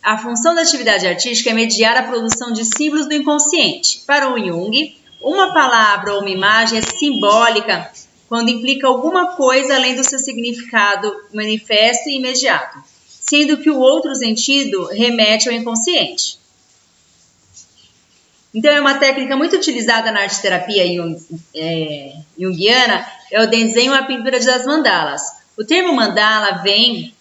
A função da atividade artística é mediar a produção de símbolos do inconsciente. Para o Jung, uma palavra ou uma imagem é simbólica quando implica alguma coisa além do seu significado manifesto e imediato, sendo que o outro sentido remete ao inconsciente. Então, é uma técnica muito utilizada na arte-terapia junguiana, é o desenho, a pintura das mandalas. O termo mandala vem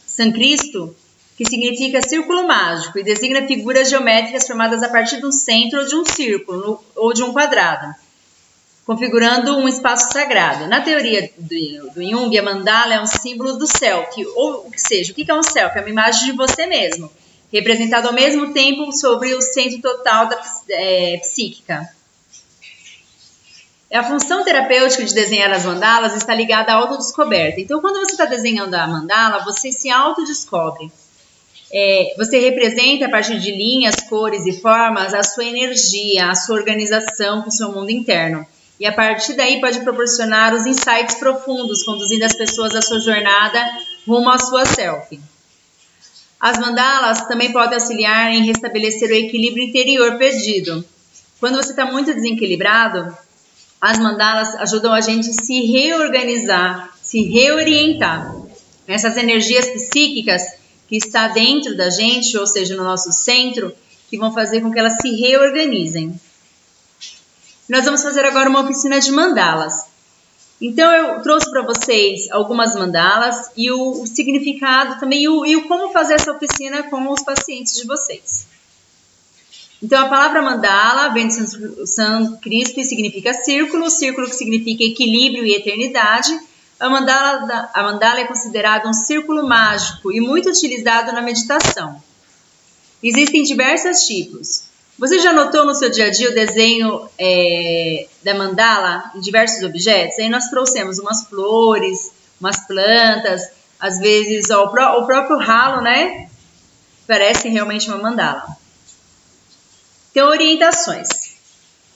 sânscrito, que significa círculo mágico e designa figuras geométricas formadas a partir de um centro ou de um círculo ou de um quadrado, configurando um espaço sagrado. Na teoria do Jung, a mandala é um símbolo do self, ou seja, o que é um self? É uma imagem de você mesmo, representado ao mesmo tempo sobre o centro total da psíquica. A função terapêutica de desenhar as mandalas está ligada à autodescoberta. Então, quando você está desenhando a mandala, você se autodescobre. Você representa, a partir de linhas, cores e formas, a sua energia, a sua organização com o seu mundo interno. E a partir daí pode proporcionar os insights profundos, conduzindo as pessoas à sua jornada rumo à sua self. As mandalas também podem auxiliar em restabelecer o equilíbrio interior perdido. Quando você está muito desequilibrado, as mandalas ajudam a gente a se reorganizar, se reorientar. Essas energias psíquicas que está dentro da gente, ou seja, no nosso centro, que vão fazer com que elas se reorganizem. Nós vamos fazer agora uma oficina de mandalas. Então, eu trouxe para vocês algumas mandalas e o significado também e o como fazer essa oficina com os pacientes de vocês. Então, a palavra mandala vem do sânscrito e significa círculo, círculo que significa equilíbrio e eternidade. A mandala é considerada um círculo mágico e muito utilizado na meditação. Existem diversos tipos. Você já notou no seu dia a dia o desenho da mandala em diversos objetos? Aí nós trouxemos umas flores, umas plantas, às vezes o próprio ralo, né? Parece realmente uma mandala. Então, orientações.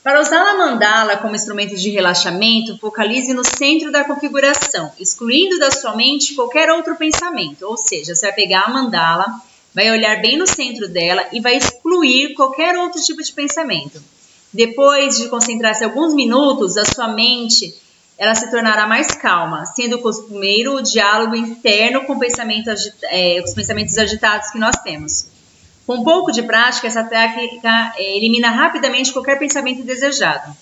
Para usar a mandala como instrumento de relaxamento, focalize no centro da configuração, excluindo da sua mente qualquer outro pensamento. Ou seja, você vai pegar a mandala, vai olhar bem no centro dela e vai excluir qualquer outro tipo de pensamento. Depois de concentrar-se alguns minutos, a sua mente ela se tornará mais calma, sendo costumeiro o diálogo interno com os pensamentos agitados que nós temos. Com um pouco de prática, essa técnica elimina rapidamente qualquer pensamento indesejado.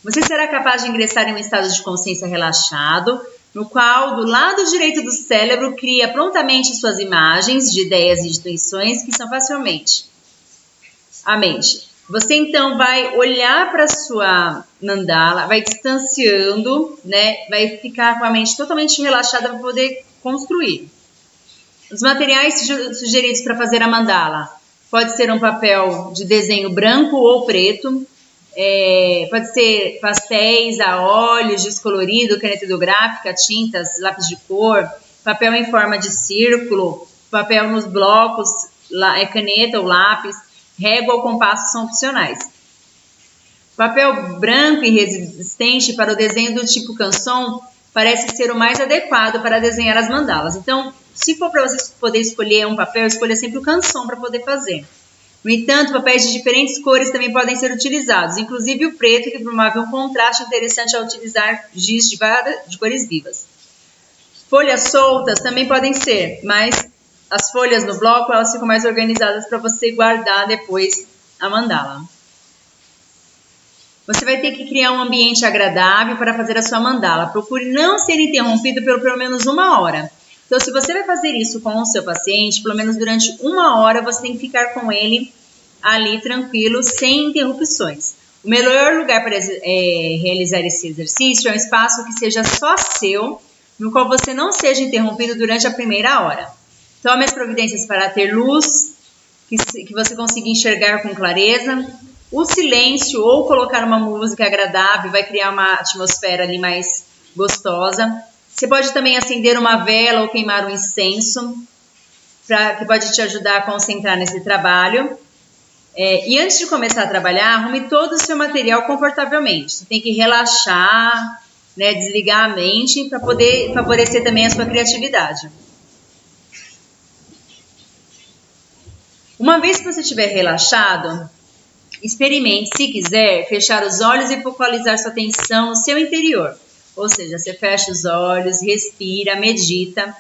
Você será capaz de ingressar em um estado de consciência relaxado, no qual, do lado direito do cérebro, cria prontamente suas imagens de ideias e intuições que são facilmente a mente. Você então vai olhar para a sua mandala, vai distanciando, né? Vai ficar com a mente totalmente relaxada para poder construir. Os materiais sugeridos para fazer a mandala. Pode ser um papel de desenho branco ou preto, pode ser pastéis a óleo, giz colorido, caneta hidrográfica, tintas, lápis de cor, papel em forma de círculo, papel nos blocos, caneta ou lápis, régua ou compasso são opcionais. Papel branco e resistente para o desenho do tipo canson parece ser o mais adequado para desenhar as mandalas. Então, se for para você poder escolher um papel, escolha sempre o canson para poder fazer. No entanto, papéis de diferentes cores também podem ser utilizados, inclusive o preto, que promove um contraste interessante ao utilizar giz de cores vivas. Folhas soltas também podem ser, mas as folhas no bloco elas ficam mais organizadas para você guardar depois a mandala. Você vai ter que criar um ambiente agradável para fazer a sua mandala. Procure não ser interrompido por pelo menos 1 hora. Então, se você vai fazer isso com o seu paciente, pelo menos durante 1 hora, você tem que ficar com ele ali tranquilo, sem interrupções. O melhor lugar para realizar esse exercício é um espaço que seja só seu, no qual você não seja interrompido durante a primeira hora. Tome as providências para ter luz, que você consiga enxergar com clareza. O silêncio ou colocar uma música agradável vai criar uma atmosfera ali mais gostosa. Você pode também acender uma vela ou queimar um incenso, que pode te ajudar a concentrar nesse trabalho. E antes de começar a trabalhar, arrume todo o seu material confortavelmente. Você tem que relaxar, né, desligar a mente para poder favorecer também a sua criatividade. Uma vez que você estiver relaxado, experimente, se quiser, fechar os olhos e focalizar sua atenção no seu interior. Ou seja, você fecha os olhos, respira, medita.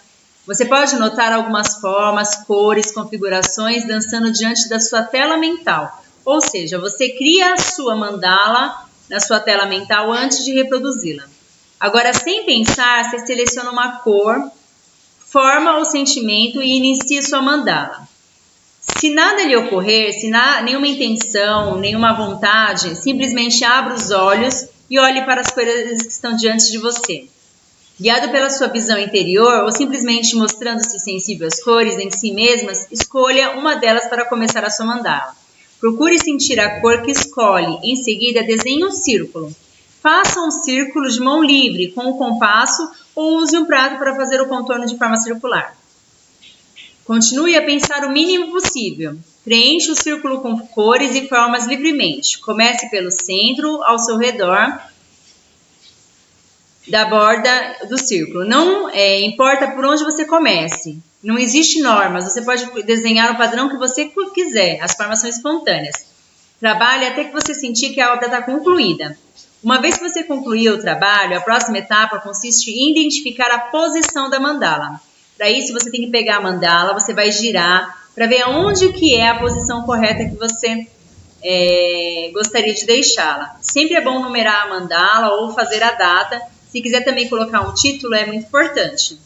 Você pode notar algumas formas, cores, configurações dançando diante da sua tela mental. Ou seja, você cria a sua mandala na sua tela mental antes de reproduzi-la. Agora, sem pensar, você seleciona uma cor, forma ou sentimento e inicia sua mandala. Se nada lhe ocorrer, se nenhuma intenção, nenhuma vontade, simplesmente abra os olhos e olhe para as coisas que estão diante de você. Guiado pela sua visão interior ou simplesmente mostrando-se sensível às cores em si mesmas, escolha uma delas para começar a sua mandala. Procure sentir a cor que escolhe, em seguida desenhe um círculo. Faça um círculo de mão livre com o compasso ou use um prato para fazer o contorno de forma circular. Continue a pensar o mínimo possível. Preencha o círculo com cores e formas livremente. Comece pelo centro, ao seu redor da borda do círculo. Não importa por onde você comece. Não existe normas. Você pode desenhar o padrão que você quiser. As formas são espontâneas. Trabalhe até que você sentir que a obra está concluída. Uma vez que você concluir o trabalho, a próxima etapa consiste em identificar a posição da mandala. Para isso, você tem que pegar a mandala, você vai girar para ver onde que é a posição correta que você gostaria de deixá-la. Sempre é bom numerar a mandala ou fazer a data. Se quiser também colocar um título, é muito importante.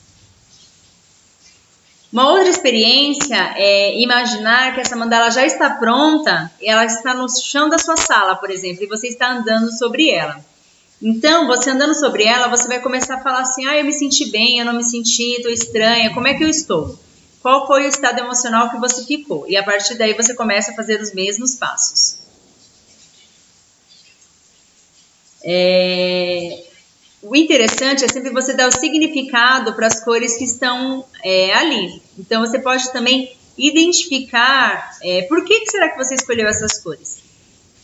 Uma outra experiência é imaginar que essa mandala já está pronta, ela está no chão da sua sala, por exemplo, e você está andando sobre ela. Então, você andando sobre ela, você vai começar a falar assim, eu me senti bem, eu não me senti, estou estranha, como é que eu estou? Qual foi o estado emocional que você ficou? E a partir daí você começa a fazer os mesmos passos. O interessante é sempre você dar o significado para as cores que estão ali. Então, você pode também identificar por que será que você escolheu essas cores.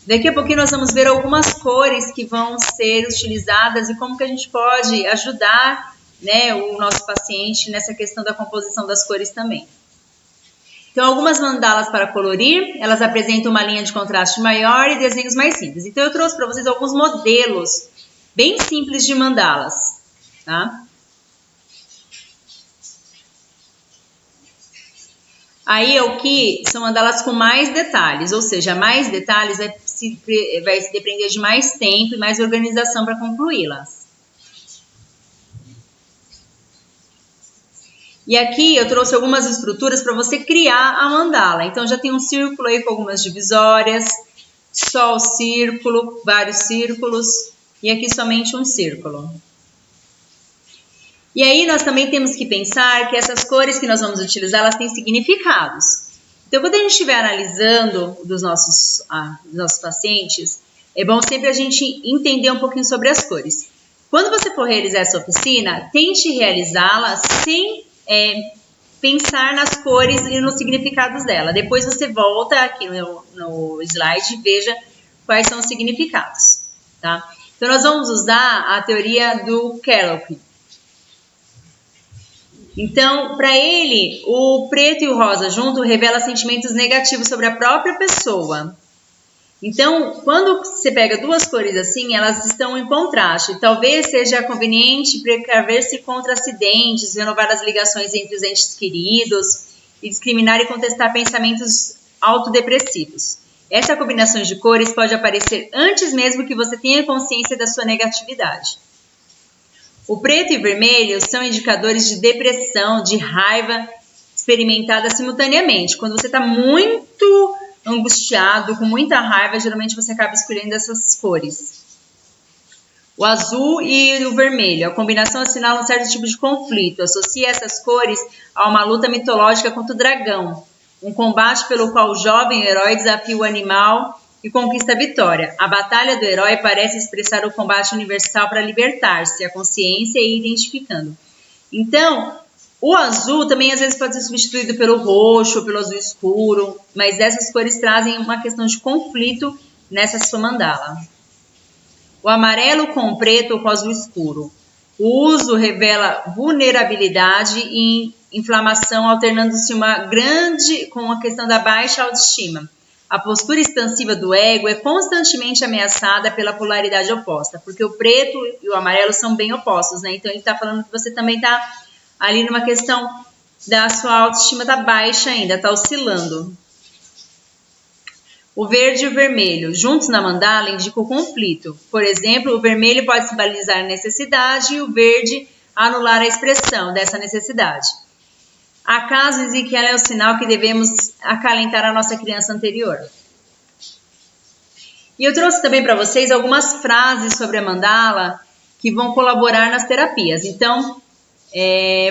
Daqui a pouquinho nós vamos ver algumas cores que vão ser utilizadas e como que a gente pode ajudar, o nosso paciente nessa questão da composição das cores também. Então, algumas mandalas para colorir, elas apresentam uma linha de contraste maior e desenhos mais simples. Então, eu trouxe para vocês alguns modelos bem simples de mandalas, tá? Aí, o que são mandalas com mais detalhes, ou seja, mais detalhes vai se depender de mais tempo e mais organização para concluí-las. E aqui eu trouxe algumas estruturas para você criar a mandala. Então, já tem um círculo aí com algumas divisórias, só o círculo, vários círculos, e aqui somente um círculo. E aí nós também temos que pensar que essas cores que nós vamos utilizar, elas têm significados. Então, quando a gente estiver analisando dos nossos pacientes, é bom sempre a gente entender um pouquinho sobre as cores. Quando você for realizar essa oficina, tente realizá-la sem pensar nas cores e nos significados dela. Depois você volta aqui no slide e veja quais são os significados, tá? Então, nós vamos usar a teoria do Kellogg. Então, para ele, o preto e o rosa junto revela sentimentos negativos sobre a própria pessoa. Então, quando você pega duas cores assim, elas estão em contraste. Talvez seja conveniente precaver-se contra acidentes, renovar as ligações entre os entes queridos e discriminar e contestar pensamentos autodepressivos. Essa combinação de cores pode aparecer antes mesmo que você tenha consciência da sua negatividade. O preto e vermelho são indicadores de depressão, de raiva experimentada simultaneamente. Quando você está muito angustiado, com muita raiva, geralmente você acaba escolhendo essas cores. O azul e o vermelho, a combinação assinala um certo tipo de conflito. Associa essas cores a uma luta mitológica contra o dragão, um combate pelo qual o jovem herói desafia o animal e conquista a vitória. A batalha do herói parece expressar o combate universal para libertar-se, a consciência e identificando. Então, o azul também às vezes pode ser substituído pelo roxo, pelo azul escuro, mas essas cores trazem uma questão de conflito nessa sua mandala. O amarelo com o preto ou com o azul escuro. O uso revela vulnerabilidade e inflamação, alternando-se com a questão da baixa autoestima. A postura expansiva do ego é constantemente ameaçada pela polaridade oposta, porque o preto e o amarelo são bem opostos, né? Então ele está falando que você também está ali numa questão da sua autoestima tá baixa ainda, está oscilando. O verde e o vermelho, juntos na mandala, indicam o conflito. Por exemplo, o vermelho pode simbolizar a necessidade e o verde anular a expressão dessa necessidade. Acaso em que ela é o sinal que devemos acalentar a nossa criança anterior. E eu trouxe também para vocês algumas frases sobre a mandala que vão colaborar nas terapias. Então,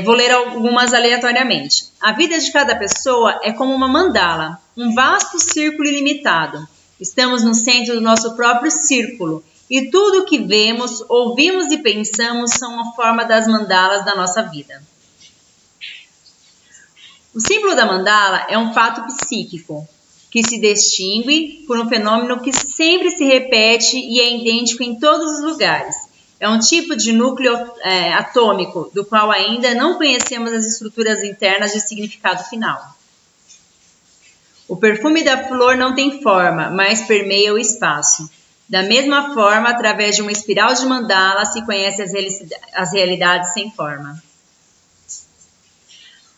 vou ler algumas aleatoriamente. A vida de cada pessoa é como uma mandala, um vasto círculo ilimitado. Estamos no centro do nosso próprio círculo e tudo o que vemos, ouvimos e pensamos são a forma das mandalas da nossa vida. O símbolo da mandala é um fato psíquico que se distingue por um fenômeno que sempre se repete e é idêntico em todos os lugares. É um tipo de núcleo atômico do qual ainda não conhecemos as estruturas internas de significado final. O perfume da flor não tem forma, mas permeia o espaço. Da mesma forma, através de uma espiral de mandala se conhece as realidades sem forma.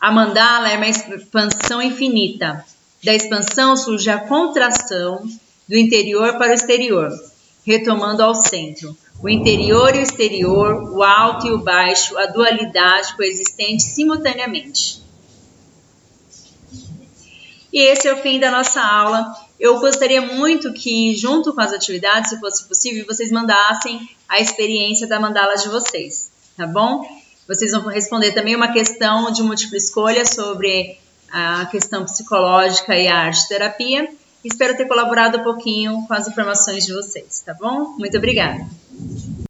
A mandala é uma expansão infinita. Da expansão surge a contração do interior para o exterior, retomando ao centro. O interior e o exterior, o alto e o baixo, a dualidade coexistente simultaneamente. E esse é o fim da nossa aula. Eu gostaria muito que, junto com as atividades, se fosse possível, vocês mandassem a experiência da mandala de vocês, tá bom? Vocês vão responder também uma questão de múltipla escolha sobre a questão psicológica e a arte-terapia. Espero ter colaborado um pouquinho com as informações de vocês, tá bom? Muito obrigada!